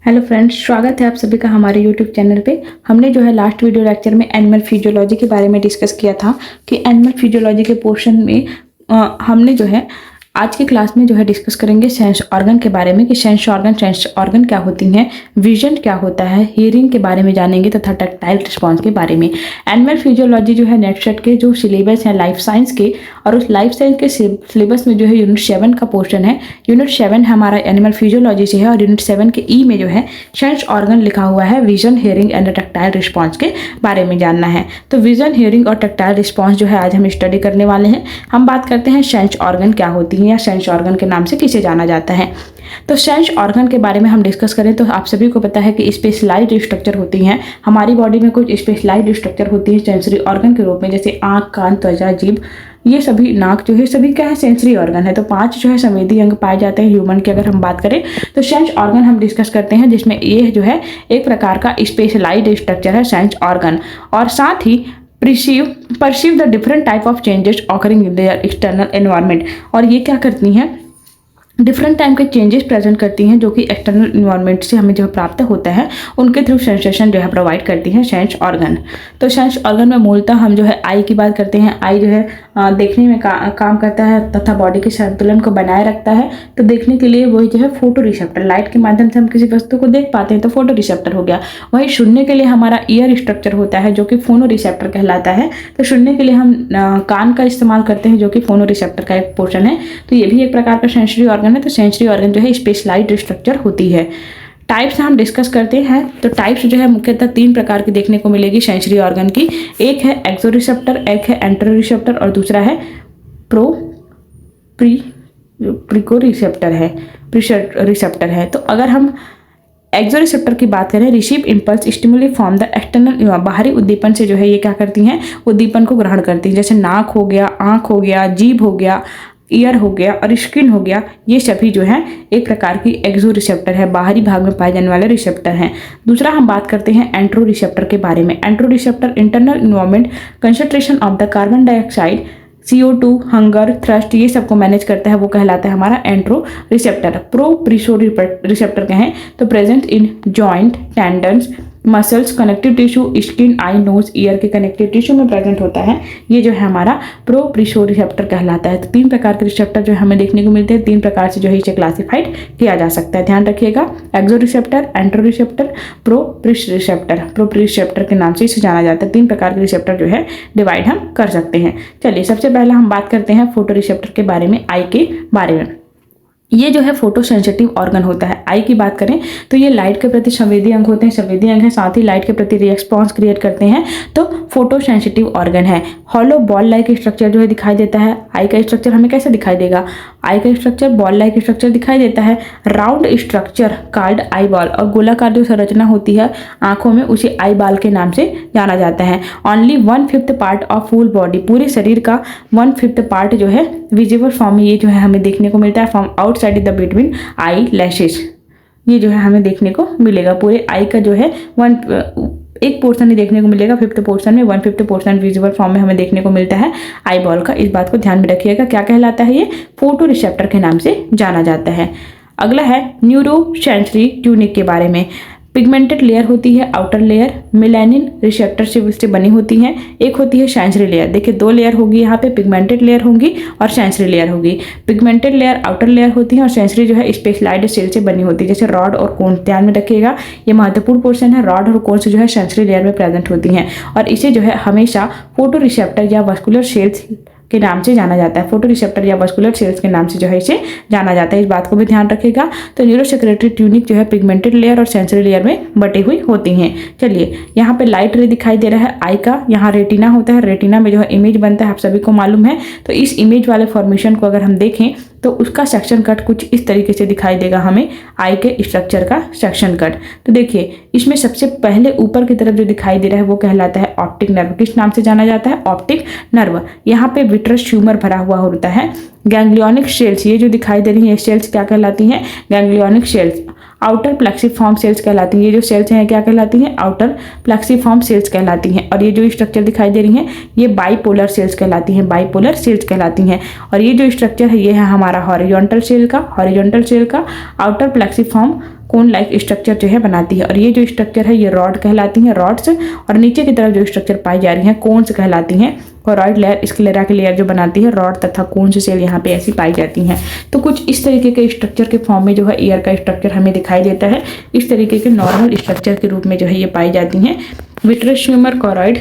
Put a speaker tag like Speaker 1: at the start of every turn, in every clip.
Speaker 1: Hello friends, स्वागत है आप सभी का हमारे यूट्यूब चैनल पे। हमने जो है लास्ट वीडियो लेक्चर में एनिमल फिजियोलॉजी के बारे में डिस्कस किया था कि एनिमल फिजियोलॉजी के पोर्शन में हमने जो है आज की क्लास में जो है डिस्कस करेंगे सेंस ऑर्गन के बारे में कि सेंस ऑर्गन क्या होती हैं, विजन क्या होता है, हियरिंग के बारे में जानेंगे तथा टैक्टाइल रिस्पॉन्स के बारे में। एनिमल फिजियोलॉजी जो है नेटसेट के जो सिलेबस है लाइफ साइंस के, और उस लाइफ साइंस के सिलेबस में जो है यूनिट 7 का पोर्शन है। यूनिट 7 हमारा एनिमल फिजियोलॉजी से है और यूनिट 7 के ई में जो है सेंस ऑर्गन लिखा हुआ है, vision, hearing and tactile response के बारे में जानना है। तो विजन, हियरिंग और टैक्टाइल रिस्पॉन्स जो है आज हम स्टडी करने वाले हैं। हम बात करते हैं सेंस ऑर्गन क्या होती है या सेंस ऑर्गन के नाम से किसे जाना जाता है। तो सेंस ऑर्गन के बारे में हम डिस्कस करें तो आप सभी को पता है कि स्पेशलाइज्ड स्ट्रक्चर होती हैं हमारी बॉडी में। कुछ स्पेशलाइज्ड स्ट्रक्चर होती है सेंसरी ऑर्गन के रूप में, जैसे आंख, कान, त्वचा, जीभ, ये सभी, नाक जो है सभी क्या है सेंसरी ऑर्गन है। तो 5 जो है संवेदी अंग पाए जाते हैं ह्यूमन के। अगर हम बात करें तो सेंस ऑर्गन हम डिस्कस करते हैं, जिसमें ये जो है एक प्रकार का स्पेशलाइज्ड स्ट्रक्चर है सेंस ऑर्गन। और साथ ही perceive the different type of changes occurring in their external environment. और ये क्या करती हैं, डिफरेंट टाइम के चेंजेस प्रेजेंट करती हैं जो कि एक्सटर्नल इन्वायरमेंट से हमें जो प्राप्त होता है उनके थ्रू सेंसेशन जो है प्रोवाइड करती हैं सेंस ऑर्गन। तो सेंस ऑर्गन में मूलतः हम जो है आई की बात करते हैं। आई जो है देखने में काम करता है तथा बॉडी के संतुलन को बनाए रखता है। तो देखने के लिए वही जो है फोटो रिसेप्टर, लाइट के माध्यम से हम किसी वस्तु को देख पाते हैं तो फोटो रिसेप्टर हो गया। वही सुनने के लिए हमारा ईयर स्ट्रक्चर होता है जो कि फोनो रिसेप्टर कहलाता है। तो सुनने के लिए हम कान का इस्तेमाल करते हैं जो कि फोनो रिसेप्टर का एक पोर्शन है। तो ये भी एक प्रकार का सेंसरी ऑर्गन है। तो सेंसरी ऑर्गन जो है स्पेशलाइज्ड स्ट्रक्चर होती है। टाइप्स हम डिस्कस करते हैं तो टाइप्स जो है मुख्यतः 3 प्रकार की देखने को मिलेगी सेंसरी ऑर्गन की। एक है एक्सो रिसेप्टर, एक है एंटेरो रिसेप्टर और दूसरा है प्रिको रिसेप्टर है। तो अगर हम एक्सो रिसेप्टर की बात करें, receive impulse stimuli from the external, बाहरी उद्दीपन से जो है ये क्या करती हैं, उद्दीपन को ग्रहण करती हैं। जैसे नाक हो गया, आंख हो गया, जीभ हो गया, ईयर हो गया और स्किन हो गया। ये सभी जो है एक प्रकार की एक्सो रिसेप्टर है, बाहरी भाग में पाए जाने वाले रिसेप्टर हैं। दूसरा हम बात करते हैं एंट्रो रिसेप्टर के बारे में। Intero receptor internal environment, concentration of the carbon dioxide, CO2, hunger, thirst, ये सबको मैनेज करता है, वो कहलाता है हमारा एंट्रो रिसेप्टर। प्रो रिसेप्टर कहें तो present in joint, tendons, muscles, connective tissue, skin, eye, nose, ear के कनेक्टिव टिश्यू में प्रेजेंट होता है। ये जो है हमारा प्रो रिसेप्टर कहलाता है। तो 3 प्रकार के रिसेप्टर जो हमें देखने को मिलते हैं। 3 प्रकार से जो है इसे क्लासिफाइड किया जा सकता है, ध्यान रखिएगा। एक्सो रिसेप्टर, एंट्रो रिसेप्टर, प्रो रिसेप्टर के नाम से इसे जाना जाता है। 3 प्रकार के रिसेप्टर जो है डिवाइड हम कर सकते हैं। चलिए सबसे पहले हम बात करते हैं फोटो रिसेप्टर के बारे में, आई के बारे में। ये जो है फोटो सेंसिटिव ऑर्गन होता है। आई की बात करें तो ये लाइट के प्रति संवेदी अंग होते हैं, संवेदी अंग है, साथ ही लाइट के प्रति रिस्पॉन्स क्रिएट करते हैं। तो फोटो सेंसिटिव ऑर्गन है। हॉलो बॉल लाइक स्ट्रक्चर जो है दिखाई देता है। आई का स्ट्रक्चर हमें कैसे दिखाई देगा, आई का स्ट्रक्चर बॉल लाइक स्ट्रक्चर दिखाई देता है। Round structure called eye ball, और गोलाकार जो संरचना होती है आंखों में उसे आई बॉल के नाम से जाना जाता है। Only 1/5 part of full body, पूरे शरीर का 1/5 पार्ट जो है विजिबल फॉर्म में ये जो है हमें देखने को मिलता है from outside the between eye lashes. ये जो है हमें देखने को मिलेगा पूरे आई का जो है एक पोर्शन ही देखने को मिलेगा, 5th पोर्शन में 1/5 पोर्शन विजिबल फॉर्म में हमें देखने को मिलता है आई बॉल का। इस बात को ध्यान में रखिएगा। क्या कहलाता है, ये फोटो रिसेप्टर के नाम से जाना जाता है। अगला है न्यूरो सेंसरी ट्यूनिक के बारे में। पिगमेंटेड लेयर होती है आउटर लेयर, मेलानिन रिसेप्टर से बनी होती है। एक होती है सेंसरी लेयर। देखिए 2 लेयर होगी यहाँ पे, पिगमेंटेड लेयर होगी और सेंसरी लेयर होगी। पिगमेंटेड लेयर आउटर लेयर होती है और सेंसरी जो है स्पेशलाइज्ड सेल से बनी होती है, जैसे रॉड और कोन। ध्यान में रखिएगा, ये महत्वपूर्ण पोर्शन है। रॉड और कोन से जो है सेंसरी लेयर में प्रेजेंट होती हैं और इसे जो है हमेशा फोटो रिसेप्टर या वस्कुलर सेल्स के नाम से जाना जाता है। फोटो रिसेप्टर या वस्कुलर सेल्स के नाम से जो है इसे जाना जाता है। इस बात को भी ध्यान रखिएगा। तो न्यूरोसेक्रेटरी ट्यूनिक जो है पिगमेंटेड लेयर और सेंसरी लेयर में बटी हुई होती हैं। चलिए यहाँ पे लाइट रे दिखाई दे रहा है आई का। यहाँ रेटिना होता है, रेटिना में जो है इमेज बनता है, आप सभी को मालूम है। तो इस इमेज वाले फॉर्मेशन को अगर हम देखें तो उसका सेक्शन कट कुछ इस तरीके से दिखाई देगा हमें, आई के स्ट्रक्चर का सेक्शन कट। तो देखिए इसमें सबसे पहले ऊपर की तरफ जो दिखाई दे रहा है वो कहलाता है ऑप्टिक नर्व। किस नाम से जाना जाता है, ऑप्टिक नर्व। यहाँ पे विट्रस ट्यूमर भरा हुआ होता है। गैंग्लियोनिक सेल्स, ये जो दिखाई दे रही है सेल्स क्या कहलाती हैं, ganglionic cells. Outer plexiform cells कहलाती हैं। ये जो सेल्स हैं क्या कहलाती हैं, आउटर प्लेक्सीफॉर्म सेल्स कहलाती हैं। और ये जो स्ट्रक्चर दिखाई दे रही हैं ये बाइपोलर सेल्स कहलाती हैं, बाइपोलर सेल्स कहलाती हैं। और ये जो स्ट्रक्चर है ये है हमारा हॉरिजॉन्टल सेल का outer plexiform cone like structure जो है बनाती है। और ये जो स्ट्रक्चर है ये रॉड कहलाती हैं, रॉड्स, और नीचे की तरफ जो स्ट्रक्चर पाई जा रही हैं कोन्स कहलाती हैं। कोरॉइड लेयर स्क्लेरा की लेयर जो बनाती है रॉड तथा कोन्स सेल यहाँ पे ऐसी पाई जाती हैं। तो कुछ इस तरीके के स्ट्रक्चर के फॉर्म में जो है ईयर का स्ट्रक्चर हमें दिखाई देता है। इस तरीके के नॉर्मल स्ट्रक्चर के रूप में जो है ये पाई जाती हैं। Vitreous tumour choroid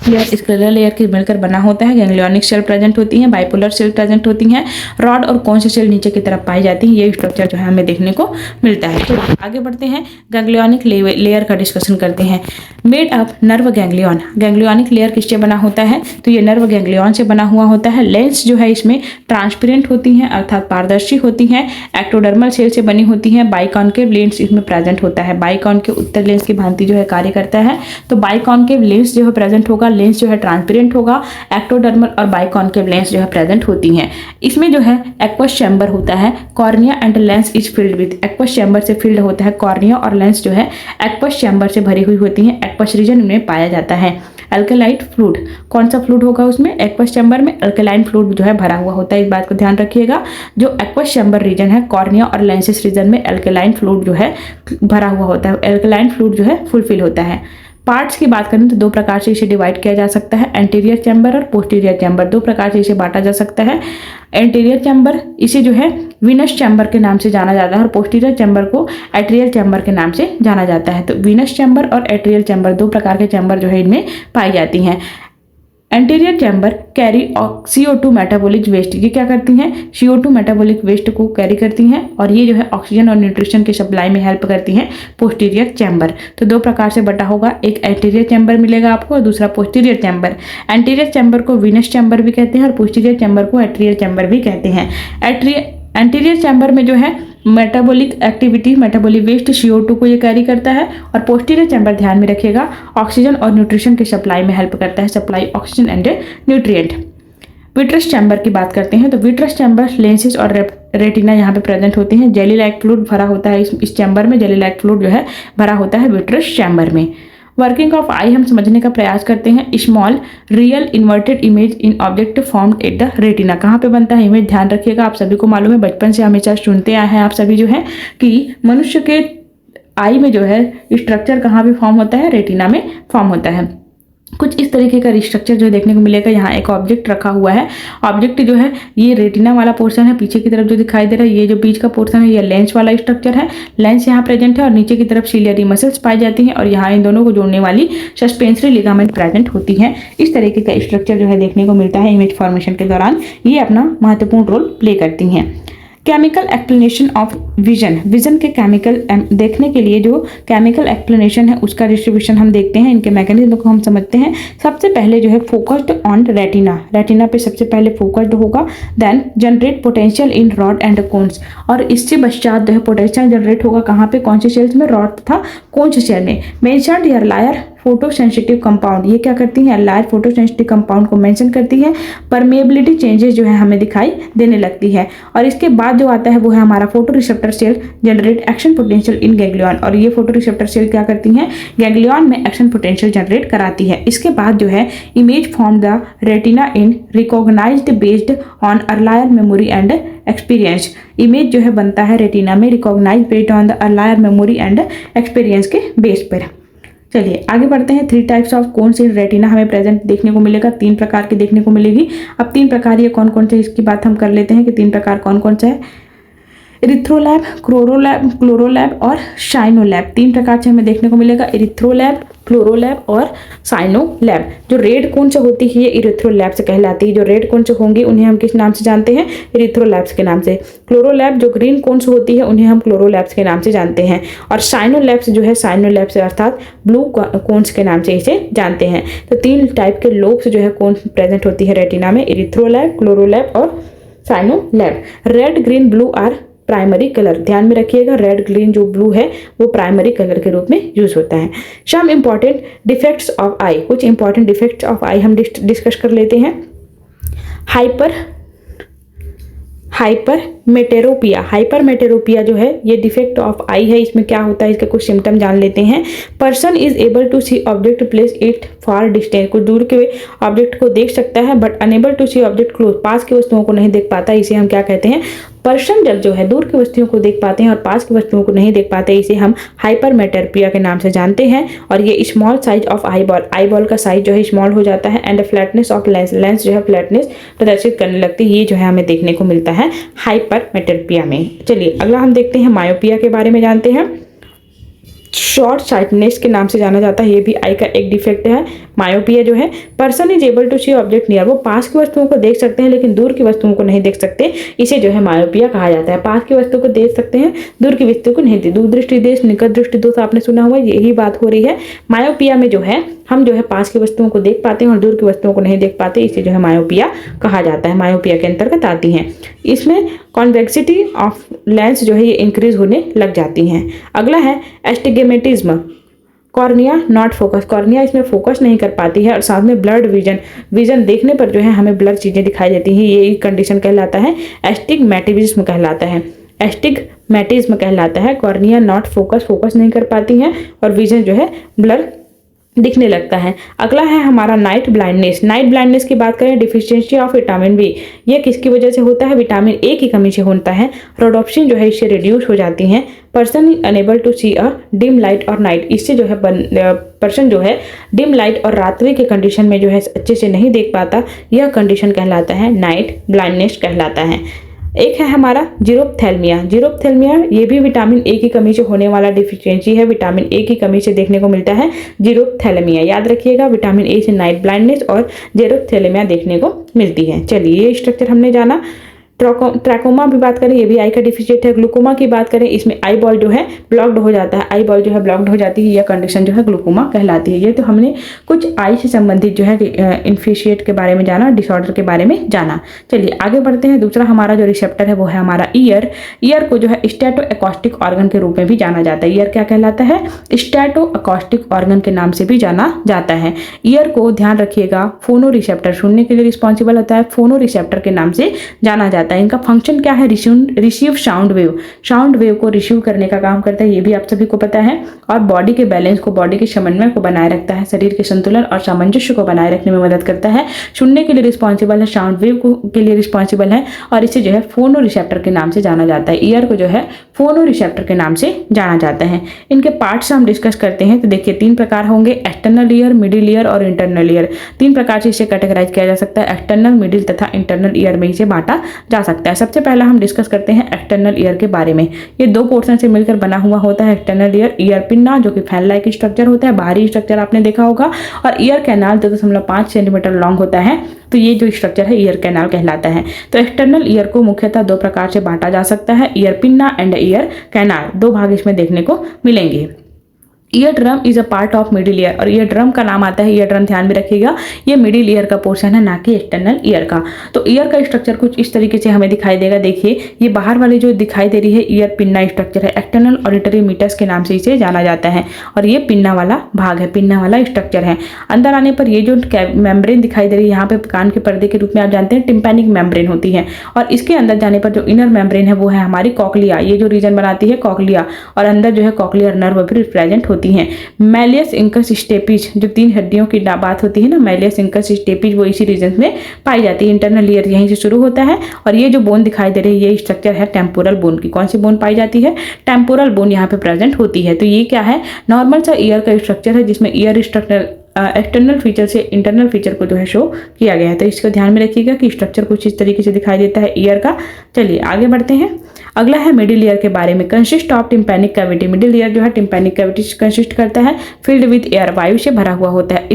Speaker 1: layer sclera layer के मिलकर बना होता है। गैंग्लियोनिक सेल प्रेजेंट होती हैं, बाइपोलर सेल प्रेजेंट होती हैं, रॉड और कौन से सेल नीचे की तरफ पाई जाती हैं। ये स्ट्रक्चर जो है हमें देखने को मिलता है। तो आगे बढ़ते हैं, गैंग्लियोनिक लेयर का डिस्कशन करते हैं। Made of nerve ganglion, ganglionic layer किससे बना होता है? तो ये नर्व गैंग्लियन से बना हुआ होता है। लेंस जो है इसमें ट्रांसपेरेंट होती हैं अर्थात पारदर्शी होती हैं। एक्टोडर्मल सेल से बनी होती हैं। बाइकॉन्केव लेंस इसमें प्रेजेंट होता है। बाइकॉन्केव उत्तर लेंस की भांति जो है कार्य करता है। तो बाइकॉन्केव लेंस जो है प्रेजेंट होगा, लेंस जो है ट्रांसपेरेंट होगा। एक्टोडर्मल और बाइकॉन्केव लेंस जो है प्रेजेंट होती हैं। इसमें जो है एक्वस चैम्बर होता है। Cornea and lens is filled with, aqueous chamber से फिल्ड होता है कॉर्निया, और लेंस जो है एक्वस चैम्बर से भरी हुई होती है। एक्वस रीजन में पाया जाता है। अल्कलाइट फ्लूइड, कौन सा फ्लूइड होगा उसमें? एक्वस चैम्बर में अल्कलाइन फ्लूइड जो है भरा हुआ होता है। इस बात को ध्यान रखिएगा। जो एक्वस चैम्बर रीजन है कॉर्निया और लेंसिस रीजन में अल्कलाइन फ्लूइड जो है भरा हुआ होता है। अल्कलाइन फ्लूइड जो है फुलफिल होता है। पार्ट्स की बात करें तो दो प्रकार से इसे डिवाइड किया जा सकता है, एंटीरियर चैम्बर और पोस्टीरियर चैम्बर। दो प्रकार से इसे बांटा जा सकता है। एंटीरियर चैम्बर इसे जो है वीनस चैम्बर के नाम से जाना जाता है और पोस्टीरियर चैम्बर को एट्रियल चैम्बर के नाम से जाना जाता है। तो वीनस चैम्बर और एट्रियल चैम्बर दो प्रकार के चैम्बर जो है इनमें पाई जाती हैं। Anterior chamber carry CO2 metabolic waste, ये क्या करती हैं? CO2 मेटाबॉलिक वेस्ट को कैरी करती हैं और ये जो है ऑक्सीजन और न्यूट्रिशन की सप्लाई में हेल्प करती हैं। पोस्टीरियर चैम्बर तो दो प्रकार से बटा होगा, एक एंटीरियर चैम्बर मिलेगा आपको और दूसरा पोस्टीरियर चैम्बर। एंटीरियर चैम्बर को वीनस चैम्बर भी कहते हैं और पोस्टीरियर चैम्बर को एट्रियल चैम्बर भी कहते हैं। एंटीरियर चैम्बर में जो है metabolic activity, metabolic waste CO2 को ये कैरी करता है, और पोस्टीरियर चैम्बर ध्यान में रखिएगा ऑक्सीजन और न्यूट्रिशन की सप्लाई में हेल्प करता है, supply oxygen and nutrient. Vitreous chamber की बात करते हैं तो विट्रस चैम्बर लेंसेज और रेटिना यहाँ पे प्रेजेंट होते हैं। जेली लाइक फ्लूइड भरा होता है इस चैम्बर में, जेली लाइक फ्लूइड जो है भरा होता है विट्रस चैम्बर में। वर्किंग ऑफ आई हम समझने का प्रयास करते हैं। Small real inverted image in object formed at the retina, कहाँ पे बनता है इमेज? ध्यान रखिएगा, आप सभी को मालूम है, बचपन से हमेशा सुनते आए हैं आप सभी जो है कि मनुष्य के आई में जो है स्ट्रक्चर कहाँ पे फॉर्म होता है? रेटिना में फॉर्म होता है। कुछ इस तरीके का स्ट्रक्चर जो देखने को मिलेगा। यहाँ एक ऑब्जेक्ट रखा हुआ है। ऑब्जेक्ट जो है ये रेटिना वाला पोर्शन है, पीछे की तरफ जो दिखाई दे रहा है ये जो बीच का पोर्शन है ये लेंस वाला स्ट्रक्चर है। लेंस यहाँ प्रेजेंट है और नीचे की तरफ सिलियरी मसल्स पाई जाती हैं और यहाँ इन दोनों को जोड़ने वाली सस्पेंसरी लिगामेंट प्रेजेंट होती है। इस तरीके का स्ट्रक्चर जो है देखने को मिलता है इमेज फॉर्मेशन के दौरान। ये अपना महत्वपूर्ण रोल प्ले करती हैं। Chemical explanation of vision, vision के केमिकल देखने के लिए जो केमिकल एक्सप्लेनेशन है उसका डिस्ट्रीब्यूशन हम देखते हैं, इनके मैकेनिज्म को हम समझते हैं। सबसे पहले जो है फोकस्ड ऑन रेटिना, रेटिना पे सबसे पहले फोकस्ड होगा। Then generate potential in rod and cones, और इससे पश्चात जो है पोटेंशियल जनरेट होगा कहाँ पे? कौन से सेल्स में? रॉड तथा कोन्स सेल में। Mentioned here layer photosensitive compound, ये क्या करती है? लायर फोटो सेंसिटिव कंपाउंड को मेंशन करती है। परमेबिलिटी चेंजेस जो है हमें दिखाई देने लगती है। और इसके बाद जो आता है वो है हमारा photo receptor sale generate action potential in ganglion, और ये फोटो रिसेप्टर सेल क्या करती हैं? गैंग्लियन में एक्शन पोटेंशियल जनरेट कराती है। इसके बाद जो है image form the retina in recognised based on earlier memory and experience, image जो है बनता है रेटिना में recognise based on the earlier memory and experience के बेस पर। चलिए आगे बढ़ते हैं। 3 types of cones in retina हमें प्रेजेंट देखने को मिलेगा, 3 प्रकार की देखने को मिलेगी। अब 3 प्रकार ये कौन कौन से, इसकी बात हम कर लेते हैं कि 3 प्रकार कौन कौन से है। इरिथ्रोलैब, क्लोरोलैब और साइनोलैब, 3 प्रकार से हमें देखने को मिलेगा। इरिथ्रोलैब, क्लोरोलैब और साइनोलैब। जो रेड कोन से होती है ये इरिथ्रोलैब से कहलाती है। जो रेड कोन से होंगी उन्हें हम किस नाम से जानते हैं? इरिथ्रोलैब्स के नाम से। क्लोरोलैब जो ग्रीन कोन से होती है उन्हें हम क्लोरोलैब्स के नाम से जानते हैं। और साइनोलैब्स जो है साइनोलैब्स अर्थात ब्लू कोन्स के नाम से इसे जानते हैं। तो 3 टाइप के लोब्स जो है कोन प्रेजेंट होती है रेटिना में, इरिथ्रोलैब, क्लोरोलैब और cyanolabe. Red, green, blue are primary colour, ध्यान में रखिएगा, रेड, ग्रीन जो ब्लू है वो प्राइमरी कलर के रूप में यूज होता है। सम इंपॉर्टेंट डिफेक्ट्स ऑफ आई, कुछ इंपॉर्टेंट डिफेक्ट्स ऑफ आई हम डिस्कस कर लेते हैं। हाइपरमेटेरोपिया जो है ये डिफेक्ट ऑफ आई है। इसमें क्या होता है, इसके कुछ सिम्टम जान लेते हैं। Person is able to see object place it far distance, कुछ दूर के ऑब्जेक्ट को देख सकता है but unable to see object close, पास की वस्तुओं को नहीं देख पाता, इसे हम क्या कहते हैं? पर्सन जब जो है दूर की वस्तुओं को देख पाते हैं और पास की वस्तुओं को नहीं देख पाते, इसे हम हाइपरमेट्रोपिया के नाम से जानते हैं। और ये small size of eye ball का साइज जो है स्मॉल हो जाता है एंड फ्लैटनेस ऑफ लेंस जो है फ्लैटनेस प्रदर्शित करने लगती है। ये जो है हमें देखने को मिलता है हाइपरमेट्रोपिया में। चलिए अगला हम देखते हैं मायोपिया के बारे में जानते हैं। शॉर्ट साइटनेस के नाम से जाना जाता है, ये भी आई का एक डिफेक्ट है। मायोपिया जो है person is able to see object near, वो पास की वस्तुओं को देख सकते हैं लेकिन दूर की वस्तुओं को नहीं देख सकते, इसे जो है मायोपिया कहा जाता है। पास की वस्तु को देख सकते हैं, दूर की वस्तु को नहीं। दूरदृष्टि दोष, निकट दृष्टि दोष आपने सुना हुआ, यही बात हो रही है। मायोपिया में जो है हम जो है पास की वस्तुओं को देख पाते हैं और दूर की वस्तुओं को नहीं देख पाते, इसे जो है मायोपिया कहा जाता है। मायोपिया के अंतर्गत आती हैं। इसमें कॉन्वेक्सिटी ऑफ लेंस जो है ये इंक्रीज होने लग जाती हैं। अगला है astigmatism, cornea not focus, cornea इसमें फोकस नहीं कर पाती है और साथ में ब्लड विजन देखने पर जो है हमें ब्लर चीजें दिखाई देती हैं, ये कंडीशन कहलाता है एस्टिग्मेटिज्म कहलाता है। एस्टिग्मेटिज्म कहलाता है। कॉर्निया नॉट फोकस नहीं कर पाती हैं और विजन जो है ब्लर दिखने लगता है। अगला है हमारा नाइट ब्लाइंडनेस। नाइट ब्लाइंडनेस की बात करें, डिफिशियंसी ऑफ विटामिन बी, ये किसकी वजह से होता है? विटामिन ए की कमी से होता है। रोडोप्सिन जो है इससे रिड्यूस हो जाती हैं। Person is unable to see a dim light और नाइट, इससे जो है पर्सन जो है डिम लाइट और रात्रि के कंडीशन में जो है अच्छे से नहीं देख पाता, यह कंडीशन कहलाता है नाइट ब्लाइंडनेस कहलाता है। एक है हमारा जीरोप्थेल्मिया। जीरोप्थेल्मिया ये भी विटामिन ए की कमी से होने वाला डिफिशियंसी है। विटामिन ए की कमी से देखने को मिलता है जीरोप्थेल्मिया। याद रखिएगा, विटामिन ए से नाइट ब्लाइंडनेस और जीरोप्थेल्मिया देखने को मिलती है। चलिए ये स्ट्रक्चर हमने जाना। ट्रैकोमा भी बात करें, ये भी आई का डिफिशिएंट है। ग्लूकोमा की बात करें, इसमें आई बॉल जो है ब्लॉक्ड हो जाता है। आई बॉल जो है ब्लॉक्ड हो जाती है, यह कंडीशन जो है ग्लूकोमा कहलाती है। ये तो हमने कुछ आई से संबंधित जो है इन्फिशिएट के बारे में जाना, डिसऑर्डर के बारे में जाना। चलिए आगे बढ़ते हैं। दूसरा हमारा जो रिसेप्टर है वो है हमारा ईयर। ईयर को जो है स्टैटो एकॉस्टिक ऑर्गन के रूप में भी जाना जाता है। ईयर क्या कहलाता है? स्टैटो एकॉस्टिक ऑर्गन के नाम से भी जाना जाता है। ईयर को ध्यान रखिएगा, फोनो रिसेप्टर सुनने के लिए रिस्पॉन्सिबल होता है, फोनो रिसेप्टर के नाम से जाना जाता है। इनका फंक्शन क्या है? Receive sound wave, sound wave को रिसीव करने का काम करता है, ये भी आप सभी को पता है। और बॉडी के बैलेंस को, बॉडी के समन्वय को बनाए रखता है, शरीर के संतुलन और सामंजस्य को बनाए रखने में मदद करता है। सुनने के लिए रिस्पॉन्सिबल है, साउंड वेव के लिए रिस्पॉन्सिबल है और इसे जो है फोनो रिसेप्टर के नाम से जाना जाता है। ईयर को जो है फोनो रिसेप्टर के नाम से जाना जाता है। इनके पार्ट्स हम डिस्कस करते हैं तो देखिए 3 प्रकार होंगे, एक्सटर्नल ईयर, मिडिल ईयर और इंटरनल ईयर। 3 प्रकार से इसे कैटेगराइज किया जा सकता है। एक्सटर्नल, मिडिल तथा इंटरनल ईयर में इसे बांटा जा सकता है। सबसे पहला हम डिस्कस करते हैं एक्सटर्नल ईयर के बारे में। ये 2 पोर्शन से मिलकर बना हुआ होता है एक्सटर्नल ईयर। ईयर पिन्ना जो कि फैन लाइक स्ट्रक्चर होता है, बाहरी स्ट्रक्चर आपने देखा होगा, और ईयर कैनाल 2.5 सेंटीमीटर लॉन्ग होता है। तो ये जो स्ट्रक्चर है ईयर कैनाल कहलाता है। तो एक्सटर्नल ईयर को मुख्यतः 2 प्रकार से बांटा जा सकता है, ear pinna and ear canal. 2 भाग इसमें देखने को मिलेंगे। Ear drum is a part of middle ear, और ईयर ड्रम का नाम आता है ईयर ड्रम, ध्यान में रखिएगा, ये मिडिल ईयर का पोर्शन है, ना कि एक्सटर्नल ईयर का। तो ईयर का स्ट्रक्चर कुछ इस तरीके से हमें दिखाई देगा। देखिए ये बाहर वाली जो दिखाई दे रही है ईयर पिन्ना स्ट्रक्चर है, एक्सटर्नल ऑडिटरी मीटर्स के नाम से इसे जाना जाता है, और ये पिन्ना वाला भाग है, पिन्ना वाला स्ट्रक्चर है। अंदर आने पर ये जो मेम्ब्रेन दिखाई दे रही है, यहाँ पे कान के पर्दे के रूप में आप जानते हैं टिम्पैनिक मेम्ब्रेन होती है, और इसके अंदर जाने पर जो इनर मेम्ब्रेन है वो है हमारी कॉकलिया, ये जो रीजन बनाती है कॉकलिया, और अंदर जो है कॉकलियर नर्व भी प्रेजेंट होती है। मैलियस इंकस स्टेपिज, जो 3 हड्डियों की बात होती है ना, मैलियस इंकस स्टेपिज, वो इसी रीजन में पाई जाती है। इंटरनल ईयर यहीं से शुरू होता है, और ये जो बोन दिखाई दे रही है ये स्ट्रक्चर है टेम्पोरल बोन की। कौन सी बोन पाई जाती है? टेम्पोरल बोन यहाँ पे प्रेजेंट होती है। तो ये क्या है? नॉर्मल सा ईयर का स्ट्रक्चर है जिसमें ईयर स्ट्रक्चर एक्सटर्नल फीचर से इंटरनल फीचर को जो है शो किया गया है। तो इसको ध्यान में रखिएगा कि स्ट्रक्चर कुछ इस तरीके से दिखाई देता है ईयर का। चलिए आगे बढ़ते हैं। अगला है मिडिल ईयर के बारे में। Consist of tympanic cavity, middle ear जो है टिम्पैनिक कैविटी से कंसिस्ट करता है, फिल्ड विद एयर, वायु से भरा हुआ होता है।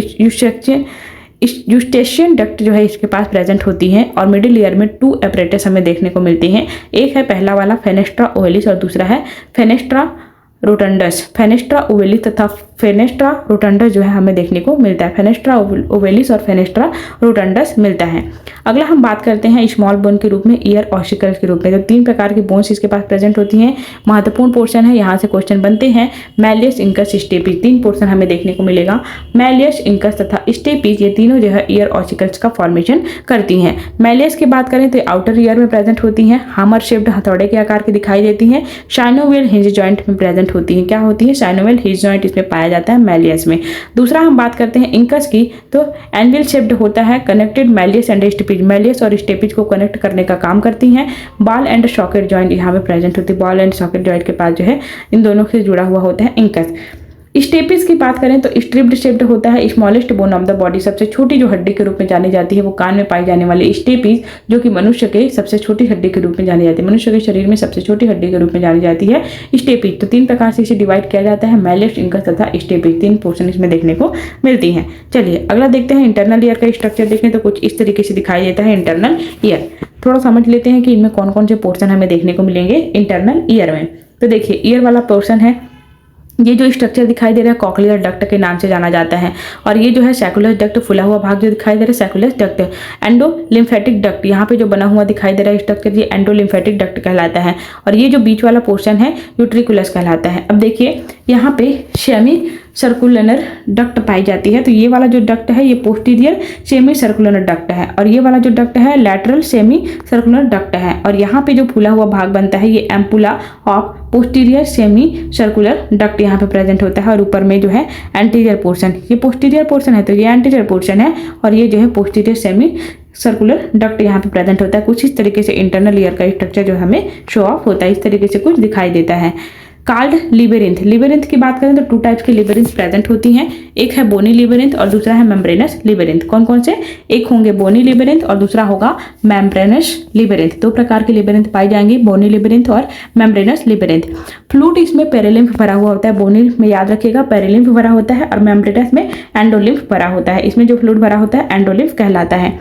Speaker 1: यूस्टेशियन डक्ट जो है इसके पास प्रेजेंट होती है, और मिडिल ईयर में 2 एपरेटस हमें देखने को मिलती हैं। एक है पहला वाला फेनेस्ट्रा ओवेलिस और दूसरा है फेनेस्ट्रा रोटंडस। फेनेस्ट्रा ओवेलिस तथा फेनेस्ट्रा रोटंडस जो है हमें देखने को मिलता है। फेनेस्ट्रा ओवेलिस और फेनेस्ट्रा रोटंडस मिलता है। अगला हम बात करते हैं स्मॉल बोन के रूप में, ईयर ऑसिकल्स के रूप में। तो 3 प्रकार की बोन्स इसके पास प्रेजेंट होती हैं। महत्वपूर्ण पोर्शन है, यहाँ से क्वेश्चन बनते हैं। मैलियस, इंकस, स्टेपिज, 3 पोर्शन हमें देखने को मिलेगा। मैलियस, इंकस तथा स्टेपिज ये तीनों जो है ईयर ऑसिकल्स का फॉर्मेशन करती हैं। मैलियस की बात करें तो आउटर ईयर में प्रेजेंट होती हैं, हामर शेप्ड हथौड़े के आकार की दिखाई देती हैं, साइनोवियल हिंज जॉइंट में प्रेजेंट होती हैं। क्या होती है? साइनोवियल हिप जॉइंट इसमें पाया जाता है मैलियस में। दूसरा हम बात करते हैं इंकस की, तो एनविल शेप्ड होता है, connected malleus and stapes, malleus और स्टेपिज को कनेक्ट करने का काम करती हैं। बॉल एंड सॉकेट जॉइंट यहाँ पे प्रेजेंट होती है, बॉल एंड सॉकेट जॉइंट के पास जो है इन दोनों से जुड़ा हुआ होता है इंकस। स्टेपिस की बात करें तो स्ट्रिप्ड शेप्ड होता है, smallest bone of the body, सबसे छोटी जो हड्डी के रूप में जानी जाती है वो कान में पाई जाने वाली स्टेपिस, जो कि मनुष्य के सबसे छोटी हड्डी के रूप में जानी जाती है, मनुष्य के शरीर में सबसे छोटी हड्डी के रूप में जानी जाती है स्टेपिस। तो 3 प्रकार से इसे डिवाइड किया जाता है, मैलियस, इंकस तथा स्टेपिस, 3 पोर्शन इसमें देखने को मिलती हैं। चलिए अगला देखते हैं इंटरनल ईयर का स्ट्रक्चर। देखें तो कुछ इस तरीके से दिखाई देता है इंटरनल ईयर। थोड़ा समझ लेते हैं कि इनमें कौन कौन से पोर्शन हमें देखने को मिलेंगे इंटरनल ईयर में। तो देखिए ईयर वाला पोर्शन है, ये जो स्ट्रक्चर दिखाई दे रहा है कॉक्लियर डक्ट के नाम से जाना जाता है, और ये जो है सैकुलस डक्ट, फुला हुआ भाग जो दिखाई दे रहा है सैकुलस डक्ट। एंडो लिम्फेटिक डक्ट यहाँ पे जो बना हुआ दिखाई दे रहा है स्ट्रक्चर, ये एंडो लिम्फेटिक डक्ट कहलाता है, और ये जो बीच वाला पोर्शन है यूट्रिकुलस कहलाता है। अब देखिए यहाँ पे सेमी सर्कुलर डक्ट पाई जाती है, तो ये वाला जो डक्ट है ये पोस्टीरियर सेमी सर्कुलर डक्ट है, और ये वाला जो डक्ट है लैटरल सेमी सर्कुलर डक्ट है, और यहाँ पे जो फूला हुआ भाग बनता है ये ampulla of posterior semi circular duct यहाँ पे प्रेजेंट होता है, और ऊपर में जो है एंटीरियर पोर्शन, ये पोस्टीरियर पोर्शन है तो ये एंटीरियर पोर्शन है, और ये जो है पोस्टीरियर सेमी सर्कुलर डक्ट यहाँ पे प्रेजेंट होता है। कुछ इस तरीके से इंटरनल ईयर का स्ट्रक्चर जो हमें शो ऑफ होता है, इस तरीके से कुछ दिखाई देता है। कार्ड लिबेरिंथ, लिबेरिंथ की बात करें तो 2 टाइप्स की लिबेरिंथ प्रेजेंट होती हैं, एक है बोनी लिबेरिंथ और दूसरा है मेम्ब्रेनस लिबेरिंथ। कौन कौन से? एक होंगे बोनी लिबेरिंथ और दूसरा होगा मेम्ब्रेनस लिबेरिंथ। 2 प्रकार की लिबेरिंथ पाई जाएंगी, बोनी लिबेरिंथ और मेम्ब्रेनस लिबेरिंथ। फ्लूइड इसमें पेरिलिम्फ भरा हुआ होता है, बोनी में याद रखिएगा पेरिलिम्फ भरा होता है, और मेम्ब्रेनस में एंडोलिम्फ भरा होता है। इसमें जो फ्लूइड भरा होता है एंडोलिम्फ कहलाता है।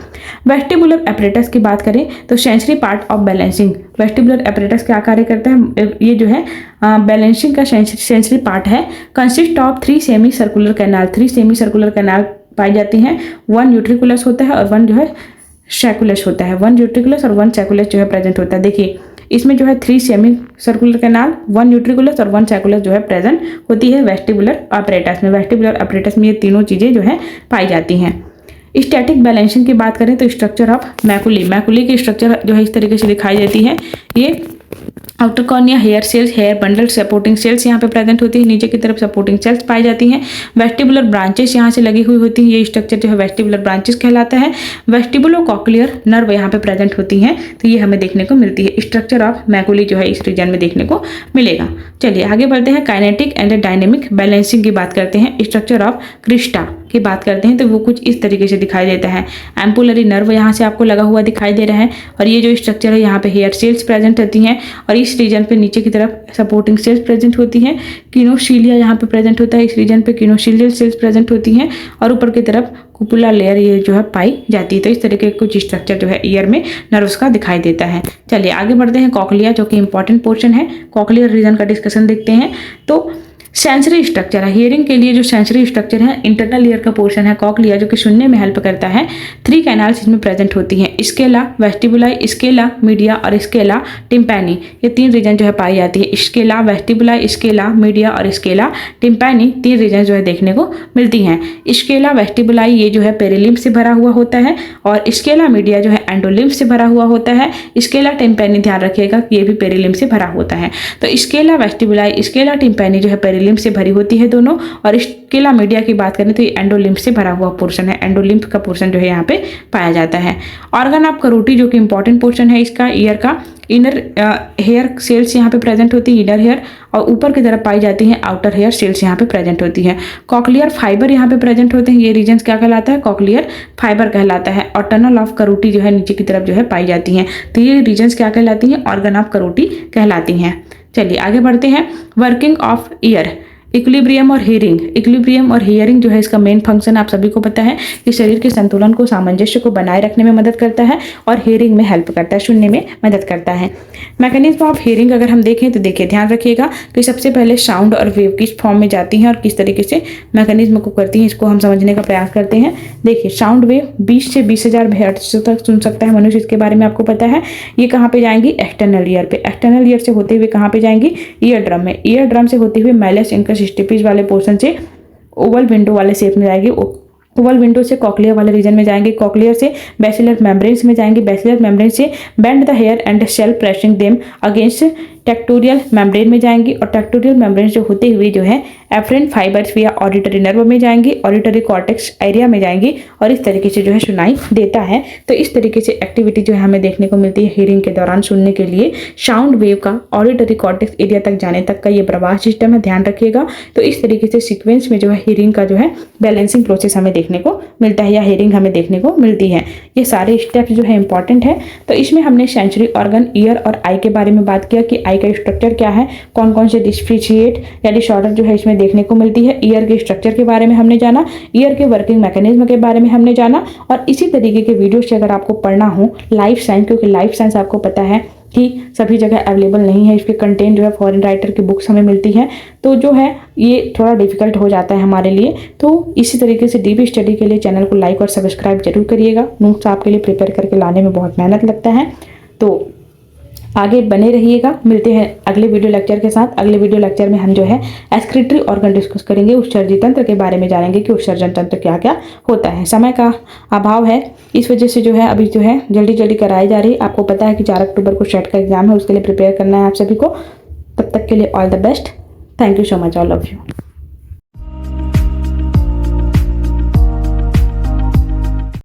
Speaker 1: वेस्टिबुलर एपरेटस की बात करें तो sensory part of balancing, vestibular apparatus क्या कार्य करता है? ये जो है बैलेंसिंग का सेंसरी पार्ट है, consist of 3 semi circular canal, 3 semi circular canal पाई जाती हैं, 1 यूट्रिकुलस होता है और 1 जो है सैकुलस होता है, 1 यूट्रिकुलस और 1 सैकुलस जो है प्रेजेंट होता है। देखिए इसमें जो है 3 सेमी सर्कुलर कैनाल, 1 यूट्रिकुलस और 1 सैकुलस जो है प्रेजेंट होती है वेस्टिबुलर अपरेटस में। वेस्टिबुलर अपरेटस में ये तीनों चीज़ें जो है पाई जाती हैं। स्टैटिक बैलेंसिंग की बात करें तो स्ट्रक्चर ऑफ मैकुली, मैकुली की स्ट्रक्चर जो है इस तरीके से दिखाई देती है। ये outer cornea hair cells, hair bundle, supporting cells यहाँ पे प्रेजेंट होती है, नीचे की तरफ सपोर्टिंग सेल्स पाई जाती हैं। वेस्टिबुलर ब्रांचेस यहाँ से लगी हुई होती हैं, ये स्ट्रक्चर जो है वेस्टिबुलर ब्रांचेस कहलाता है। वेस्टिबुलो कॉक्लियर नर्व यहाँ पे प्रेजेंट होती हैं, तो ये हमें देखने को मिलती है। स्ट्रक्चर ऑफ मैकुली जो है इस रीजन में देखने को मिलेगा। चलिए आगे बढ़ते हैं, काइनेटिक एंड डायनेमिक बैलेंसिंग की बात करते हैं। स्ट्रक्चर ऑफ क्रिस्टा की बात करते हैं तो वो कुछ इस तरीके से दिखाई देता है। एम्पुलरी नर्व यहाँ से आपको लगा हुआ दिखाई दे रहा है, और ये जो स्ट्रक्चर है यहाँ पे हेयर सेल्स प्रेजेंट होती हैं, और इस रीजन पे नीचे की तरफ सपोर्टिंग सेल्स प्रेजेंट होती हैं। किनोसिलिया यहाँ पे प्रेजेंट होता है, इस रीजन पे किनोसिलियल सेल्स प्रेजेंट होती हैं, और ऊपर की तरफ कुपुला लेयर ये जो है पाई जाती है। तो इस तरीके के कुछ स्ट्रक्चर जो है ईयर में नर्व्स का दिखाई देता है। चलिए आगे बढ़ते हैं, कॉक्लिया जो कि इंपॉर्टेंट पोर्शन है, कॉक्लियर रीजन का डिस्कशन देखते हैं। तो सेंसरी स्ट्रक्चर है, हियरिंग के लिए जो सेंसरी स्ट्रक्चर है इंटरनल ईयर का पोर्शन है कॉक्लिया, जो कि सुनने में हेल्प करता है। 3 कैनाल्स इसमें प्रेजेंट होती हैं, स्केला, वेस्टिबुलाई, स्केला मीडिया और स्केला टिम्पैनी, ये 3 रीजन जो है पाई जाती है। स्केला, वेस्टिबुलाई, स्केला मीडिया और स्केला टिम्पैनी 3 रीजन जो है देखने को मिलती हैं। स्केला वेस्टिबुलाई ये जो है पेरिलिम्फ से भरा हुआ होता है, और स्केला मीडिया जो है एंडोलिम्फ से भरा हुआ होता है। स्केला टिम्पैनी ध्यान रखिएगा कि ये भी पेरिलिम्फ से भरा होता है। तो स्केला वेस्टिबुलाई, स्केला टिम्पैनी जो है पेरिलिम्फ से भरी होती है दोनों, और स्केला मीडिया की बात करें तो ये एंडोलिम्फ से भरा हुआ पोर्शन है, एंडोलिम्फ का पोर्शन जो है यहाँ पे पाया जाता है। ऑर्गन ऑफ करोटी जो कि इंपॉर्टेंट पोर्शन है इसका ईयर का, इनर हेयर सेल्स यहाँ पे प्रेजेंट होती है, इनर हेयर, और ऊपर की तरफ पाई जाती हैं आउटर हेयर सेल्स यहाँ पे प्रेजेंट होती है। कॉक्लियर फाइबर यहाँ पे प्रेजेंट होते हैं, ये रीजन क्या कहलाता है? कॉक्लियर फाइबर कहलाता है। और टनल ऑफ करोटी जो है नीचे की तरफ जो है पाई जाती हैं, तो ये रीजन क्या कहलाती हैं? ऑर्गन ऑफ करोटी कहलाती हैं। चलिए आगे बढ़ते हैं, वर्किंग ऑफ ईयर, इक्विलिब्रियम और हियरिंग। इक्विलिब्रियम और हियरिंग जो है इसका मेन फंक्शन आप सभी को पता है कि शरीर के संतुलन को, सामंजस्य को बनाए रखने में मदद करता है, और हियरिंग में हेल्प करता है, सुनने में मदद करता है। मैकेनिज्म ऑफ हियरिंग अगर हम देखें तो देखिए ध्यान रखिएगा कि सबसे पहले साउंड और वेव किस फॉर्म में जाती हैं और किस तरीके से मैकेनिज्म को करती हैं, इसको हम समझने का प्रयास करते हैं। देखिए साउंड वेव 20 से 20,000 हर्ट्ज तक सुन सकता है मनुष्य, इसके बारे में आपको पता है। ये कहाँ पे जाएंगी? एक्सटर्नल ईयर पे। एक्सटर्नल ईयर से होते हुए कहाँ पे जाएंगी? ईयर ड्रम में। ईयर ड्रम से होते हुए मैलियस इंकस स्टेपिस वाले पोर्शन से ओवल विंडो वाले शेप में जाएगी, ओवल विंडो से कॉक्लियर वाले रीजन में जाएंगे, कॉक्लियर से बेसिलर मेम्ब्रेन्स में जाएंगे, बेसिलर मेम्ब्रेन से bend the hair and shell pressing them against tectorial membrane में जाएंगी और टेक्टोरियल मेम्ब्रेन जो होते हुए जो है एफरेंट फाइबर्स या ऑडिटरी नर्व में जाएंगी, ऑडिटरी कॉर्टेक्स एरिया में जाएंगी और इस तरीके से जो है सुनाई देता है। तो इस तरीके से एक्टिविटी जो है हमें देखने को मिलती है हियरिंग के दौरान। सुनने के लिए साउंड वेव का ऑडिटरी कॉर्टेक्स एरिया तक जाने तक का ये प्रवाह सिस्टम है, ध्यान रखिएगा। तो इस तरीके से सीक्वेंस में जो है हियरिंग का जो है बैलेंसिंग प्रोसेस हमें देखने को मिलता है या हियरिंग हमें देखने को मिलती है। ये सारे स्टेप्स जो है इंपॉर्टेंट है। तो इसमें हमने सेंसरी ऑर्गन ईयर और आई के बारे में बात किया कि आई का स्ट्रक्चर क्या है, कौन कौन से डिस्फिशिएट या डिसऑर्डर जो है इसमें देखने को मिलती है। ईयर के स्ट्रक्चर के बारे में हमने जाना, ईयर के वर्किंग मैकेनिज्म के बारे में हमने जाना और इसी तरीके के वीडियो से अगर आपको पढ़ना हो लाइफ साइंस, क्योंकि लाइफ साइंस आपको पता है कि सभी जगह अवेलेबल नहीं है, इसके कंटेंट जो है फॉरेन राइटर की बुक्स हमें मिलती हैं, तो जो है ये थोड़ा डिफिकल्ट हो जाता है हमारे लिए। तो इसी तरीके से डीप स्टडी के लिए चैनल को लाइक और सब्सक्राइब जरूर करिएगा। नोट्स आपके लिए प्रिपेयर करके लाने में बहुत मेहनत लगता है, तो आगे बने रहिएगा। मिलते हैं अगले वीडियो लेक्चर के साथ। अगले वीडियो लेक्चर में हम जो है एक्सक्रीटरी ऑर्गन डिस्कस करेंगे, उत्सर्जी तंत्र के बारे में जानेंगे कि उत्सर्जन तंत्र क्या क्या होता है। समय का अभाव है, इस वजह से जो है अभी जो है जल्दी जल्दी कराई जा रही है। आपको पता है कि 4 अक्टूबर को सेट का एग्जाम है, उसके लिए प्रिपेयर करना है आप सभी को। तब तक के लिए all the best. Thank you so much all of you.